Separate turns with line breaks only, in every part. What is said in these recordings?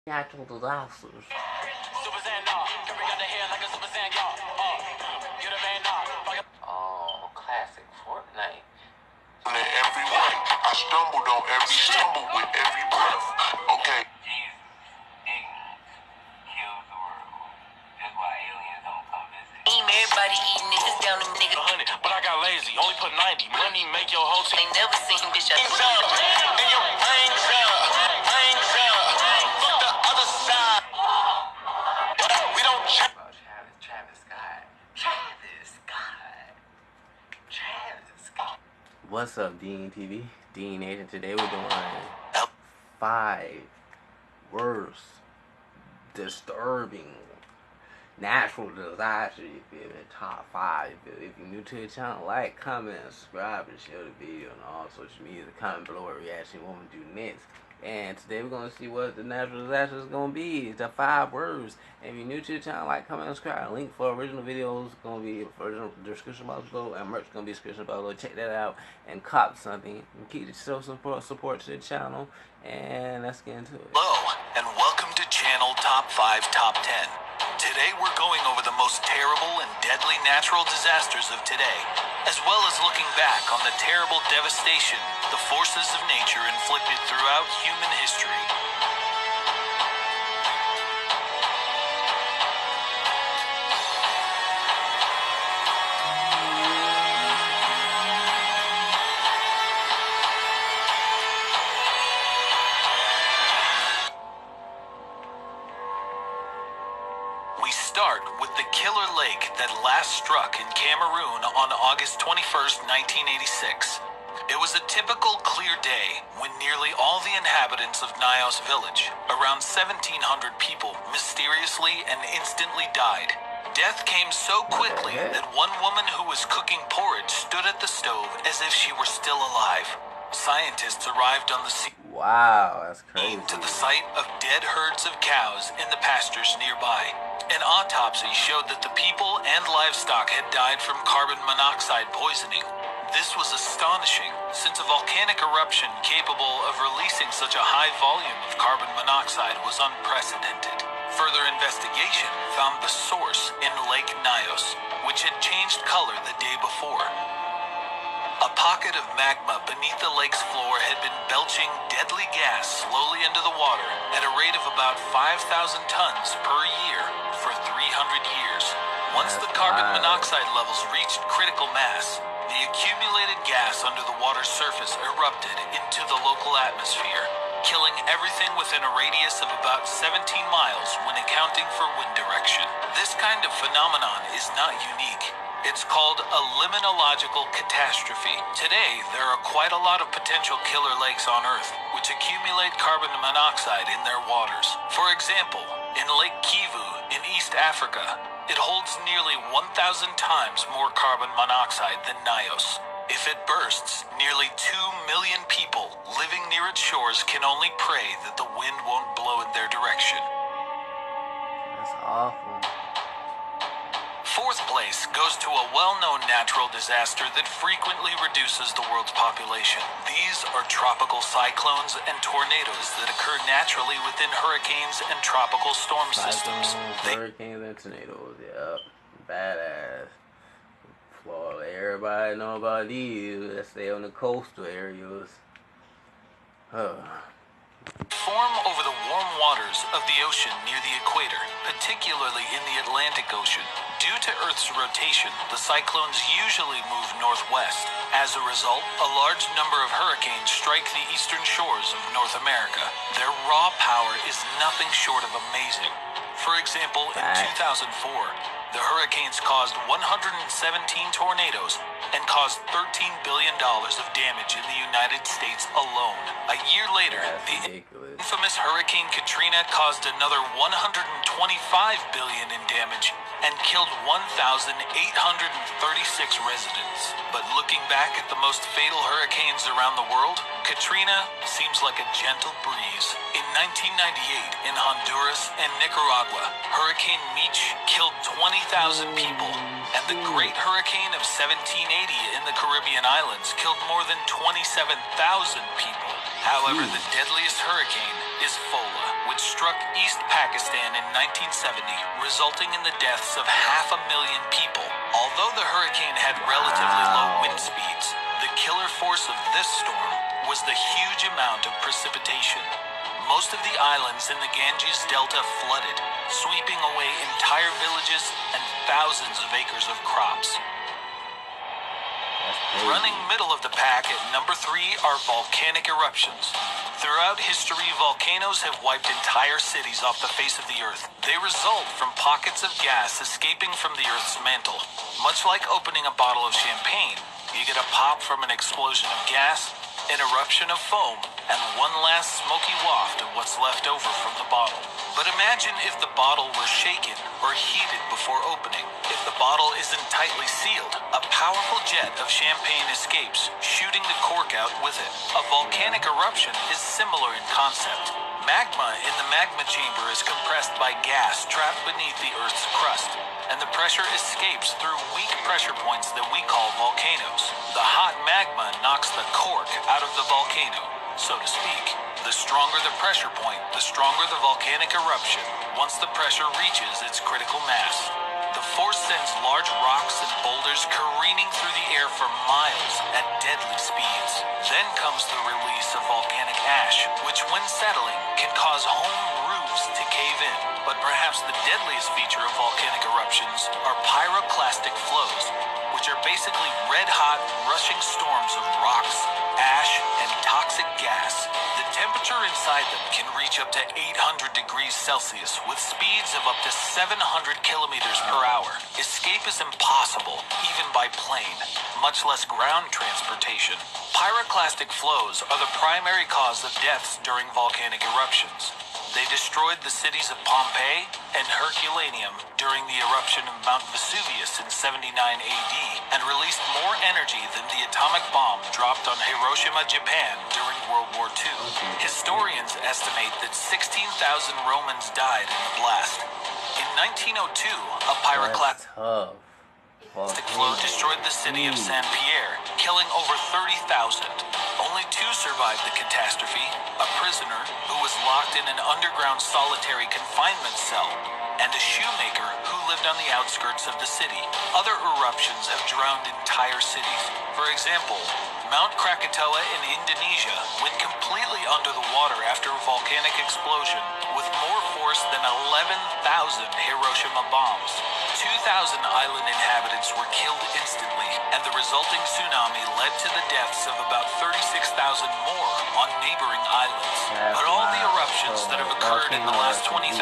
natural disasters. Oh, classic Fortnite.
Every way, I stumbled on every stumble with every breath. Okay.
Everybody eating niggas down them niggas.
100, but I got lazy. Only put 90. Money make your whole team.
Ain't never seen bitch.
And your brains up. Fuck the other side. We don't check.
About Travis Scott. Travis Scott. Travis Scott. What's up, Dean TV? Dean Nation. Today we're doing 5 worst disturbing natural disasters. You feel me? Top 5. If you're new to the channel, like, comment, subscribe, and share the video on all social media. Comment below what reaction you want me to do next. And today we're going to see what the natural disaster is going to be. It's the 5 words. And if you're new to the channel, like, comment, and subscribe. Link for original videos is going to be original description box below. And merch is going to be description below. Check that out and cop something. And keep the show support to the channel. And let's get into it.
Hello, and welcome to Channel Top 5 Top 10. Today we're going over the most terrible and deadly natural disasters of today, as well as looking back on the terrible devastation the forces of nature inflicted throughout human history. We start with the killer lake that last struck in Cameroon on August 21st, 1986. It was a typical clear day when nearly all the inhabitants of Nios village, around 1,700 people, mysteriously and instantly died. Death came so quickly that one woman who was cooking porridge stood at the stove as if she were still alive. Scientists arrived on the scene.
Wow, that's crazy.
To the site of dead herds of cows in the pastures nearby. An autopsy showed that the people and livestock had died from carbon monoxide poisoning. This was astonishing, since a volcanic eruption capable of releasing such a high volume of carbon monoxide was unprecedented. Further investigation found the source in Lake Nios, which had changed color the day before. A pocket of magma beneath the lake's floor had been belching deadly gas slowly into the water at a rate of about 5,000 tons per year for 300 years. Once the carbon monoxide levels reached critical mass, the accumulated gas under the water's surface erupted into the local atmosphere, killing everything within a radius of about 17 miles when accounting for wind direction. This kind of phenomenon is not unique. It's called a limnological catastrophe. Today, there are quite a lot of potential killer lakes on Earth, which accumulate carbon monoxide in their waters. For example, in Lake Kivu in East Africa, it holds nearly 1,000 times more carbon monoxide than Nios. If it bursts, nearly 2 million people living near its shores can only pray that the wind won't blow in their direction.
That's awful.
4th place goes to a well-known natural disaster that frequently reduces the world's population. These are tropical cyclones and tornadoes that occur naturally within hurricanes and tropical storm systems.
Hurricanes and tornadoes, yep. Badass. Florida, everybody know about these. Let's stay on the coastal areas.
Form over the warm waters of the ocean near the equator, particularly in the Atlantic Ocean. Due to Earth's rotation, the cyclones usually move northwest. As a result, a large number of hurricanes strike the eastern shores of North America. Their raw power is nothing short of amazing. For example, in 2004, the hurricanes caused 117 tornadoes and caused $13 billion of damage in the United States alone. A year later, the infamous Hurricane Katrina caused another $125 billion in damage and killed 1,836 residents. But looking back at the most fatal hurricanes around the world, Katrina seems like a gentle breeze. In 1998, in Honduras and Nicaragua, Hurricane Mitch killed 20,000 people, and the Great Hurricane of 1780 in the Caribbean islands killed more than 27,000 people. However, the deadliest hurricane is Fola, which struck East Pakistan in 1970, resulting in the deaths of 500,000 people. Although the hurricane had relatively low wind speeds, the killer force of this storm was the huge amount of precipitation. Most of the islands in the Ganges Delta flooded, sweeping away entire villages and thousands of acres of crops. Running middle of the pack at number 3 are volcanic eruptions. Throughout history, volcanoes have wiped entire cities off the face of the earth. They result from pockets of gas escaping from the earth's mantle. Much like opening a bottle of champagne, you get a pop from an explosion of gas, an eruption of foam, and one last smoky waft of what's left over from the bottle. But imagine if the bottle were shaken or heated before opening. If the bottle isn't tightly sealed, a powerful jet of champagne escapes, shooting the cork out with it. A volcanic eruption is similar in concept. Magma in the magma chamber is compressed by gas trapped beneath the Earth's crust, and the pressure escapes through weak pressure points that we call volcanoes. The hot magma knocks the cork out of the volcano, so to speak. The stronger the pressure point, the stronger the volcanic eruption once the pressure reaches its critical mass. The force sends large rocks and boulders careening through the air for miles at deadly speeds. Then comes the release of volcanic ash, which when settling can cause home roofs to cave in. But perhaps the deadliest feature of volcanic eruptions are pyroclastic flows, which are basically red-hot, rushing storms of rocks, ash, and toxic gas. The temperature inside them can reach up to 800 degrees Celsius with speeds of up to 700 kilometers per hour. Escape is impossible, even by plane, much less ground transportation. Pyroclastic flows are the primary cause of deaths during volcanic eruptions. They destroyed the cities of Pompeii and Herculaneum during the eruption of Mount Vesuvius in 79 AD and released more energy than the atomic bomb dropped on Hiroshima, Japan during World War II. Historians estimate that 16,000 Romans died in the blast. In 1902, a pyroclastic flow destroyed the city of Saint Pierre, killing over 30,000. Only 2 survived the catastrophe, a prisoner who was locked in an underground solitary confinement cell, and a shoemaker who lived on the outskirts of the city. Other eruptions have drowned entire cities. For example, Mount Krakatoa in Indonesia went completely under the water after a volcanic explosion with more force than 11,000 Hiroshima bombs. 2,000 island inhabitants were killed instantly, and the resulting tsunami led to the deaths of about 36,000 more on neighboring islands. But all the eruptions that have occurred in the last 20,000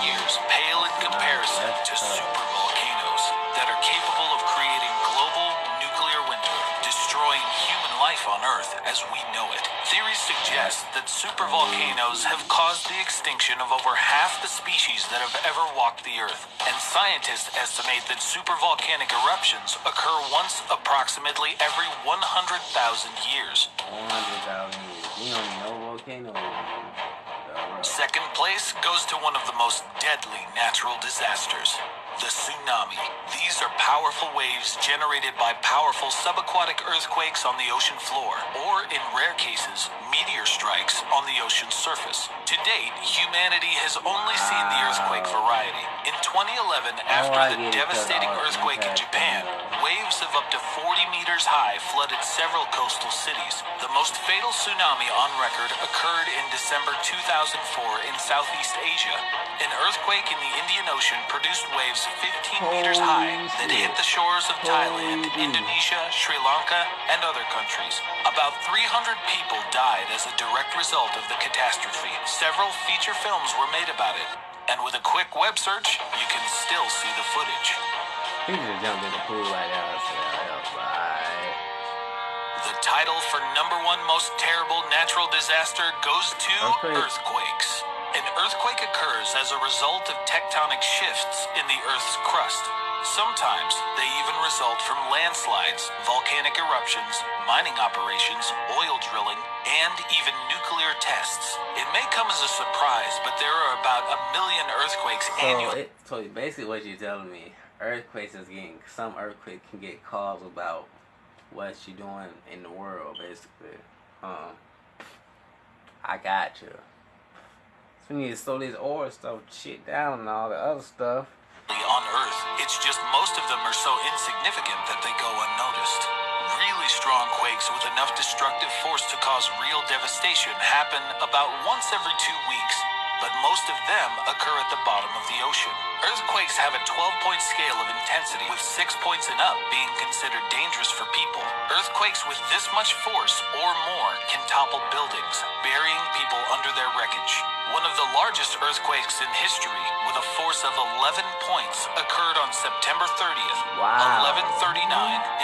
years pale in comparison to supervolcanoes that are capable of creating global nuclear winter, destroying human life on Earth as we know it. Theories suggest that supervolcanoes have caused the extinction of over half the species that have ever walked the Earth, and scientists estimate that supervolcanic eruptions occur once approximately every 100,000 years.
100,000 years. We don't know volcanoes.
Second place goes to one of the most deadly natural disasters, the tsunami. These are powerful waves generated by powerful subaquatic earthquakes on the ocean floor, or in rare cases, meteor strikes on the ocean's surface. To date, humanity has only seen the earthquake variety. In 2011, after the devastating earthquake in Japan, waves of up to 40 meters high flooded several coastal cities. The most fatal tsunami on record occurred in December 2004 in Southeast Asia. An earthquake in the Indian Ocean produced waves 15 meters high that hit the shores of Thailand, Indonesia, Sri Lanka, and other countries. About 300 people died as a direct result of the catastrophe. Several feature films were made about it, and with a quick web search, you can still see the footage.
He just jumped in the pool like outside.
The title for #1 most terrible natural disaster goes to earthquakes. An earthquake occurs as a result of tectonic shifts in the Earth's crust. Sometimes they even result from landslides, volcanic eruptions, mining operations, oil drilling, and even nuclear tests. It may come as a surprise, but there are about 1 million earthquakes annually.
So basically what you're telling me, some earthquake can get caused about what you're doing in the world, basically. I got you. We need to slow this oil stuff shit down and all the other stuff.
On Earth, it's just most of them are so insignificant that they go unnoticed. Really strong quakes with enough destructive force to cause real devastation happen about once every 2 weeks, but most of them occur at the bottom of the ocean. Earthquakes have a 12-point scale of intensity, with 6 points and up being considered dangerous for people. Earthquakes with this much force or more can topple buildings, burying people under their wreckage. One of the largest earthquakes in history, with a force of 11 points, occurred on September 30th,
Wow.
1139,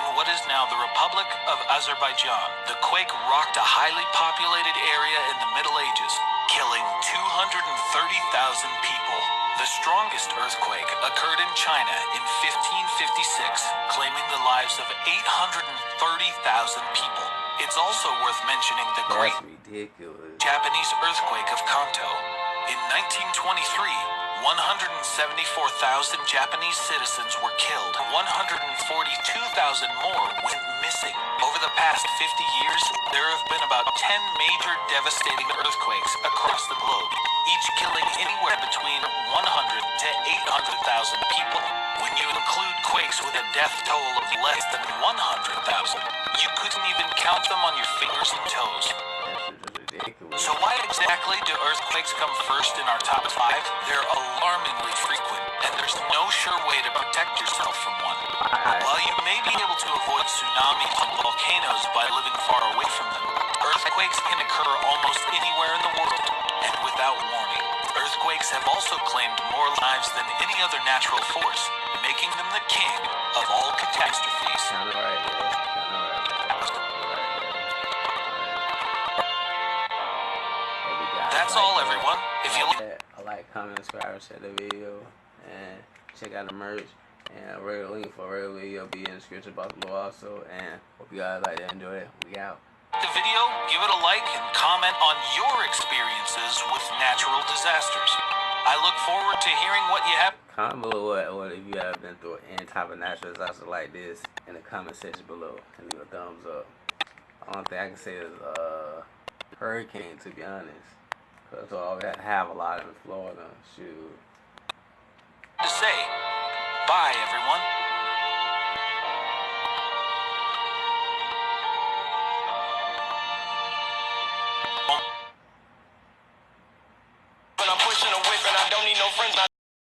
in what is now the Republic of Azerbaijan. The quake rocked a highly populated area in the Middle Ages, killing 230,000 people. The strongest earthquake occurred in China in 1556, claiming the lives of 830,000 people. It's also worth mentioning the Great
That's ridiculous.
Japanese earthquake of Kanto. In 1923, 174,000 Japanese citizens were killed. 142,000 more went missing. Over the past 50 years, there have been about 10 major devastating earthquakes across the globe, each killing anywhere between 100 to 800,000 people. When you include quakes with a death toll of less than 100,000, you couldn't even count them on your fingers and toes.
That's ridiculous.
So why exactly do earthquakes come first in our top 5? They're alarmingly frequent, and there's no sure way to protect yourself from one. While you may be able to avoid tsunamis and volcanoes by living far away from them, earthquakes can occur almost anywhere in the world, and without warning. Earthquakes have also claimed more lives than any other natural force, making them the king of all catastrophes.
Kinda right, man. Kinda right, man.
That's all, everyone. If you
like, comment, subscribe, share the video, and check out the merch. And a regular link for a regular video will be in the description box below also. And hope you guys like to enjoy it. We out.
the video, give it a like, and comment on your experiences with natural disasters. I look forward to hearing what you have.
Comment below what if you have been through any type of natural disaster like this in the comment section below, and leave a thumbs up. The only thing I can say is hurricane, to be honest, because all we have a lot in Florida. Shoot.
To say, bye everyone.